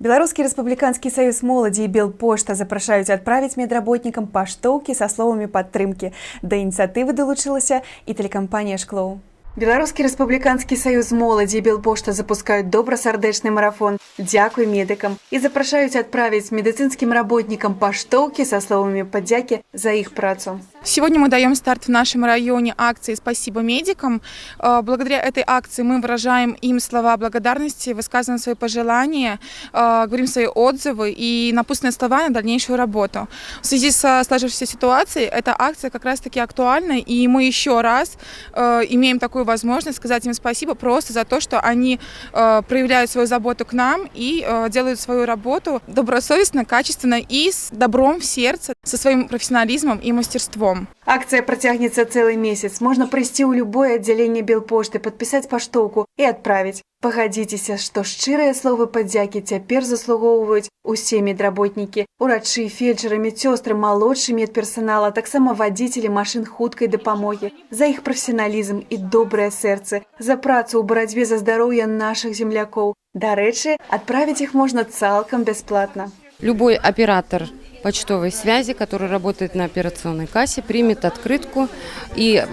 Белорусский республиканский союз молоди и Белпошта запрашаюць отправить медработникам паштоўкі со словами падтрымки. До инициативы долучилася и телекомпания «Шклоу». Белорусский республиканский союз молоди и Белпошта запускают добросердечный марафон «Дякуй медикам» и запрашаюць отправить медицинским работникам паштоўкі со словами подяки за их працу. Сегодня мы даем старт в нашем районе акции «Спасибо медикам». Благодаря этой акции мы выражаем им слова благодарности, высказываем свои пожелания, говорим свои отзывы и напутственные слова на дальнейшую работу. В связи со сложившейся ситуацией эта акция как раз-таки актуальна, и мы еще раз имеем такую возможность сказать им спасибо просто за то, что они проявляют свою заботу к нам и делают свою работу добросовестно, качественно и с добром в сердце, со своим профессионализмом и мастерством. Акция протягнется целый месяц. Можно прийти у любое отделение Белпошты, подписать паштоўку и отправить. Пагадзіцеся, што шчырыя словы падзякі цяпер заслугоўваюць усе медработнікі, урачы, фельчары, медсёстры, малодшы медперсанал, а таксама вадзіцелі машын хуткай дапамогі, за іх прафесіяналізм і добрае сэрцы, за працу ў барацьбе за здароўе нашых землякоў. Дарэчы, адправіць іх можна цалкам бясплатна. Любой оператор почтовой связи, который работает на операционной кассе, примет открытку, и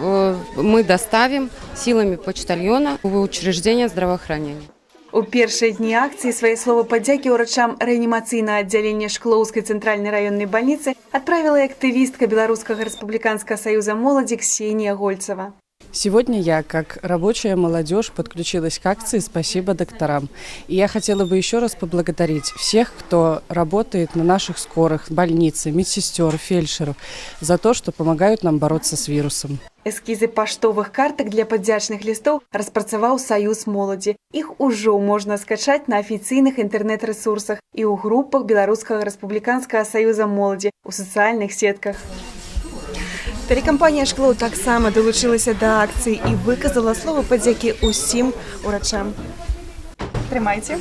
мы доставим силами почтальона в учреждение здравоохранения. У першыя дні акцыі свае словы падзякі ўрачам рэанімацыйнага аддзялення Шклоўскай цэнтральнай раённай бальніцы адправіла і актывістка Белорусского республиканского союза молоди Ксения Гольцева. Сегодня я, как рабочая молодежь, подключилась к акции «Спасибо докторам». И я хотела бы еще раз поблагодарить всех, кто работает на наших скорых, больнице, медсестер, фельдшеров, за то, что помогают нам бороться с вирусом. Эскізы паштовых картак для падзячных лістоў распрацаваў Саюз моладзі. Іх ужо можна скачаць на афіцыйных інтэрнэт-рэсурсах і ў групах Белорусского республиканского союза моладзі у сацыяльных сетках. Телекомпанія «Шклоу» таксама долучилася до акції і виказала слово подяки усім урачам. Тримайте.